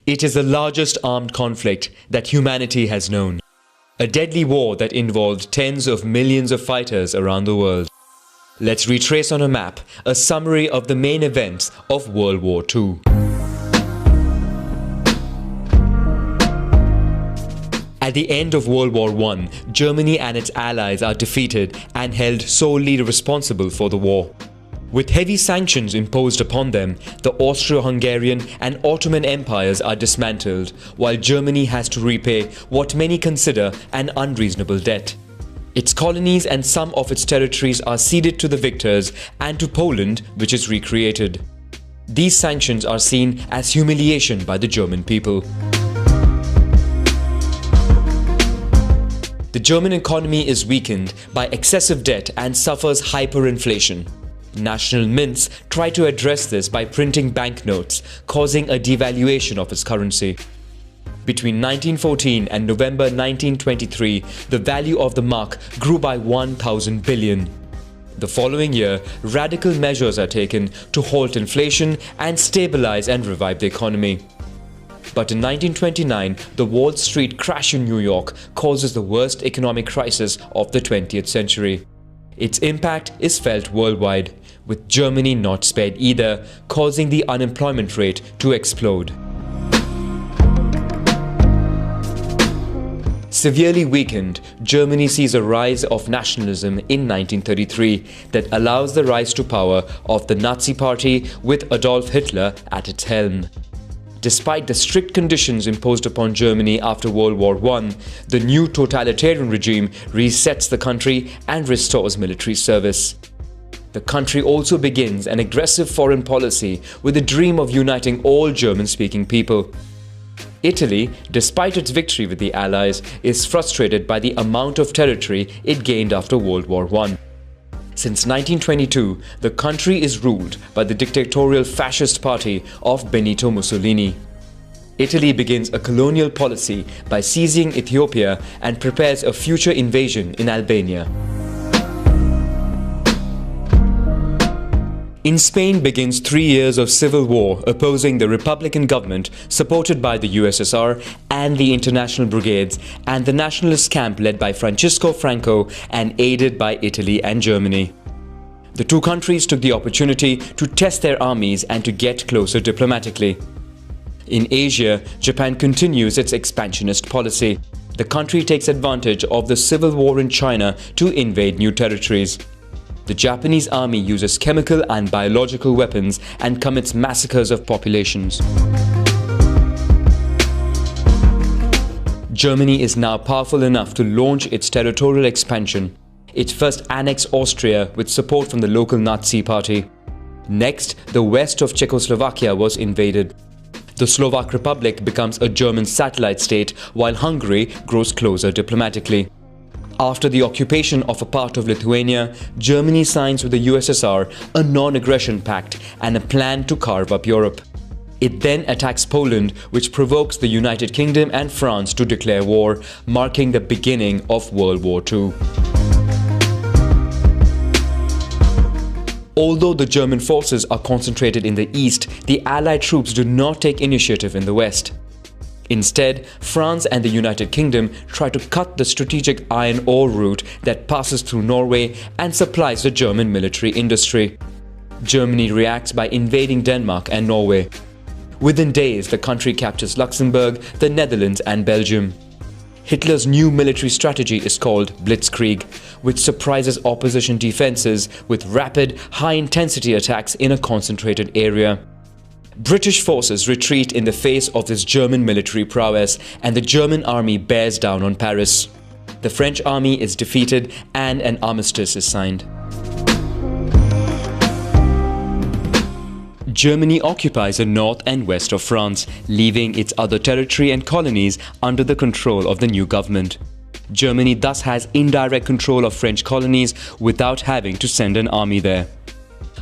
It is the largest armed conflict that humanity has known. A deadly war that involved tens of millions of fighters around the world. Let's retrace on a map a summary of the main events of World War II. At the end of World War I, Germany and its allies are defeated and held solely responsible for the war. With heavy sanctions imposed upon them, the Austro-Hungarian and Ottoman empires are dismantled, while Germany has to repay what many consider an unreasonable debt. Its colonies and some of its territories are ceded to the victors and to Poland, which is recreated. These sanctions are seen as humiliation by the German people. The German economy is weakened by excessive debt and suffers hyperinflation. National mints try to address this by printing banknotes, causing a devaluation of its currency. Between 1914 and November 1923, the value of the mark grew by 1,000 billion. The following year, radical measures are taken to halt inflation and stabilize and revive the economy. But in 1929, the Wall Street crash in New York causes the worst economic crisis of the 20th century. Its impact is felt worldwide, with Germany not spared either, causing the unemployment rate to explode. Severely weakened, Germany sees a rise of nationalism in 1933 that allows the rise to power of the Nazi Party with Adolf Hitler at its helm. Despite the strict conditions imposed upon Germany after World War I, the new totalitarian regime resets the country and restores military service. The country also begins an aggressive foreign policy with the dream of uniting all German-speaking people. Italy, despite its victory with the Allies, is frustrated by the amount of territory it gained after World War I. Since 1922, the country is ruled by the dictatorial fascist party of Benito Mussolini. Italy begins a colonial policy by seizing Ethiopia and prepares a future invasion in Albania. In Spain begins 3 years of civil war opposing the Republican government supported by the USSR and the International Brigades and the nationalist camp led by Francisco Franco and aided by Italy and Germany. The two countries took the opportunity to test their armies and to get closer diplomatically. In Asia, Japan continues its expansionist policy. The country takes advantage of the civil war in China to invade new territories. The Japanese army uses chemical and biological weapons and commits massacres of populations. Germany is now powerful enough to launch its territorial expansion. It first annexed Austria with support from the local Nazi party. Next, the west of Czechoslovakia was invaded. The Slovak Republic becomes a German satellite state, while Hungary grows closer diplomatically. After the occupation of a part of Lithuania, Germany signs with the USSR a non-aggression pact and a plan to carve up Europe. It then attacks Poland, which provokes the United Kingdom and France to declare war, marking the beginning of World War II. Although the German forces are concentrated in the east, the Allied troops do not take initiative in the west. Instead, France and the United Kingdom try to cut the strategic iron ore route that passes through Norway and supplies the German military industry. Germany reacts by invading Denmark and Norway. Within days, the country captures Luxembourg, the Netherlands and Belgium. Hitler's new military strategy is called Blitzkrieg, which surprises opposition defenses with rapid, high-intensity attacks in a concentrated area. British forces retreat in the face of this German military prowess, and the German army bears down on Paris. The French army is defeated and an armistice is signed. Germany occupies the north and west of France, leaving its other territory and colonies under the control of the new government. Germany thus has indirect control of French colonies without having to send an army there.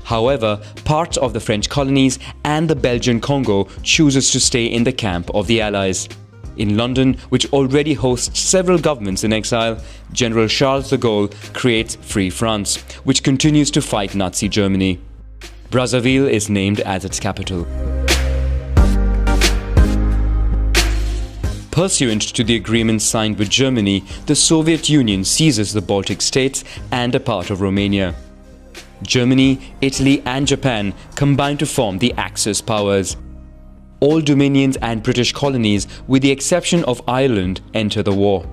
However, parts of the French colonies and the Belgian Congo chooses to stay in the camp of the Allies. In London, which already hosts several governments in exile, General Charles de Gaulle creates Free France, which continues to fight Nazi Germany. Brazzaville is named as its capital. Pursuant to the agreement signed with Germany, the Soviet Union seizes the Baltic states and a part of Romania. Germany, Italy and Japan combine to form the Axis powers. All dominions and British colonies, with the exception of Ireland, enter the war.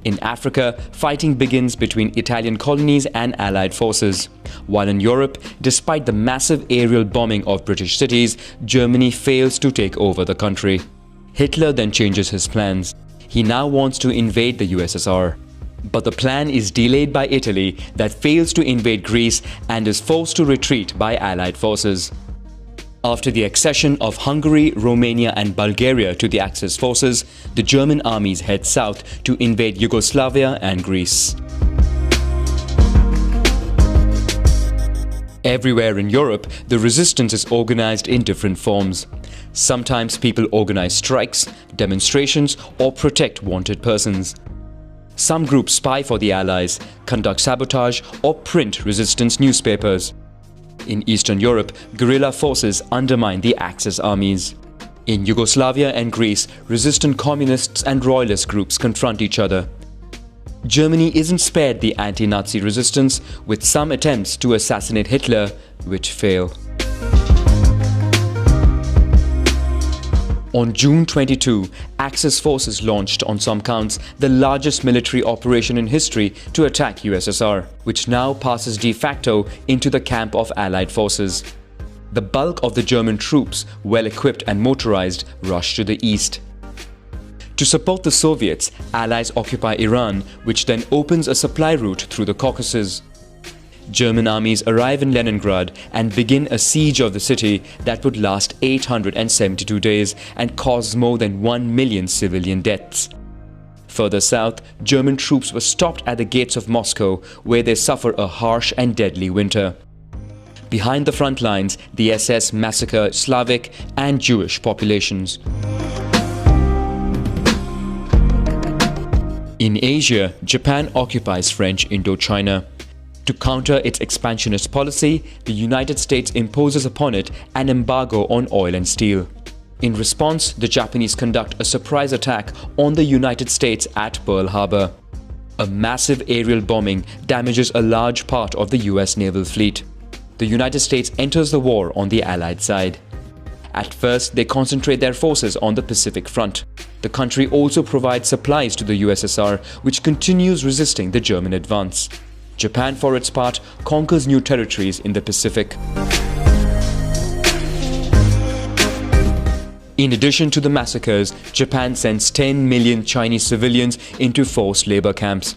In Africa, fighting begins between Italian colonies and Allied forces. While in Europe, despite the massive aerial bombing of British cities, Germany fails to take over the country. Hitler then changes his plans. He now wants to invade the USSR. But the plan is delayed by Italy, that fails to invade Greece and is forced to retreat by Allied forces. After the accession of Hungary, Romania and Bulgaria to the Axis forces, the German armies head south to invade Yugoslavia and Greece. Everywhere in Europe, the resistance is organized in different forms. Sometimes people organize strikes, demonstrations, or protect wanted persons. Some groups spy for the Allies, conduct sabotage, or print resistance newspapers. In Eastern Europe, guerrilla forces undermine the Axis armies. In Yugoslavia and Greece, resistant communists and royalist groups confront each other. Germany isn't spared the anti-Nazi resistance, with some attempts to assassinate Hitler, which fail. On June 22, Axis forces launched, on some counts, the largest military operation in history to attack USSR, which now passes de facto into the camp of Allied forces. The bulk of the German troops, well equipped and motorized, rush to the east. To support the Soviets, Allies occupy Iran, which then opens a supply route through the Caucasus. German armies arrive in Leningrad and begin a siege of the city that would last 872 days and cause more than 1 million civilian deaths. Further south, German troops were stopped at the gates of Moscow, where they suffer a harsh and deadly winter. Behind the front lines, the SS massacre Slavic and Jewish populations. In Asia, Japan occupies French Indochina. To counter its expansionist policy, the United States imposes upon it an embargo on oil and steel. In response, the Japanese conduct a surprise attack on the United States at Pearl Harbor. A massive aerial bombing damages a large part of the US naval fleet. The United States enters the war on the Allied side. At first, they concentrate their forces on the Pacific front. The country also provides supplies to the USSR, which continues resisting the German advance. Japan, for its part, conquers new territories in the Pacific. In addition to the massacres, Japan sends 10 million Chinese civilians into forced labor camps.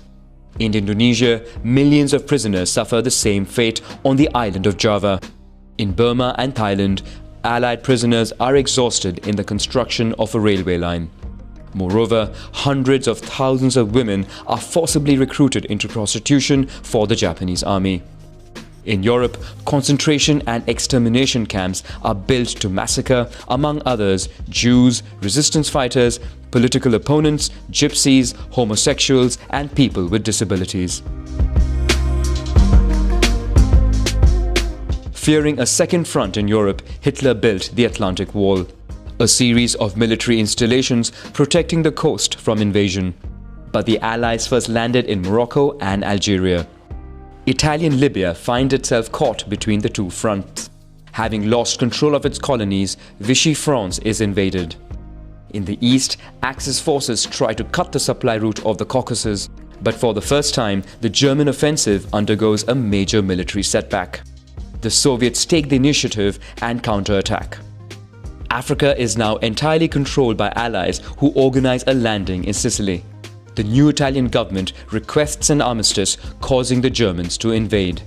In Indonesia, millions of prisoners suffer the same fate on the island of Java. In Burma and Thailand, Allied prisoners are exhausted in the construction of a railway line. Moreover, hundreds of thousands of women are forcibly recruited into prostitution for the Japanese army. In Europe, concentration and extermination camps are built to massacre, among others, Jews, resistance fighters, political opponents, gypsies, homosexuals, and people with disabilities. Fearing a second front in Europe, Hitler built the Atlantic Wall, a series of military installations protecting the coast from invasion. But the Allies first landed in Morocco and Algeria. Italian Libya finds itself caught between the two fronts. Having lost control of its colonies, Vichy France is invaded. In the east, Axis forces try to cut the supply route of the Caucasus, but for the first time, the German offensive undergoes a major military setback. The Soviets take the initiative and counterattack. Africa is now entirely controlled by Allies who organize a landing in Sicily. The new Italian government requests an armistice, causing the Germans to invade.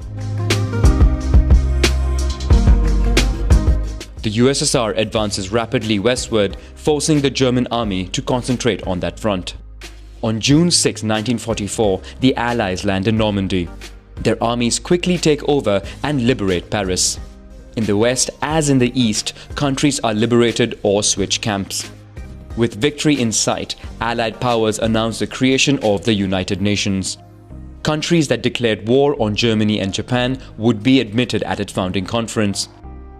The USSR advances rapidly westward, forcing the German army to concentrate on that front. On June 6, 1944, the Allies land in Normandy. Their armies quickly take over and liberate Paris. In the west, as in the east, countries are liberated or switch camps. With victory in sight, Allied powers announced the creation of the United Nations. Countries that declared war on Germany and Japan would be admitted at its founding conference.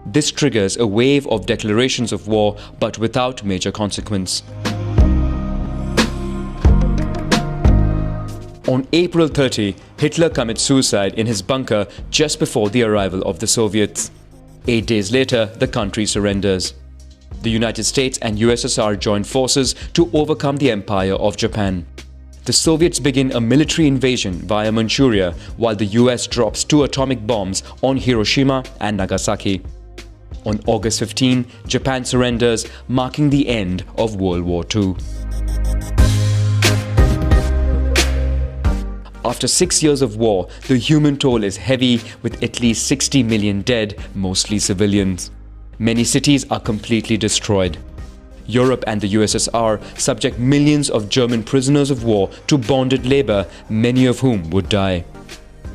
This triggers a wave of declarations of war, but without major consequence. On April 30, Hitler commits suicide in his bunker just before the arrival of the Soviets. 8 days later, the country surrenders. The United States and USSR join forces to overcome the Empire of Japan. The Soviets begin a military invasion via Manchuria, while the US drops 2 atomic bombs on Hiroshima and Nagasaki. On August 15, Japan surrenders, marking the end of World War II. After 6 years of war, the human toll is heavy, with at least 60 million dead, mostly civilians. Many cities are completely destroyed. Europe and the USSR subject millions of German prisoners of war to bonded labor, many of whom would die.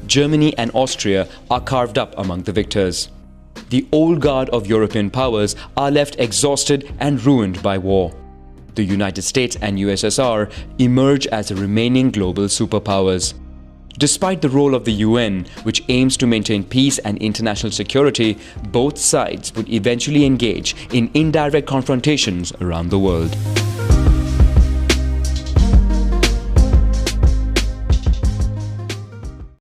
Germany and Austria are carved up among the victors. The old guard of European powers are left exhausted and ruined by war. The United States and USSR emerge as the remaining global superpowers. Despite the role of the UN, which aims to maintain peace and international security, both sides would eventually engage in indirect confrontations around the world.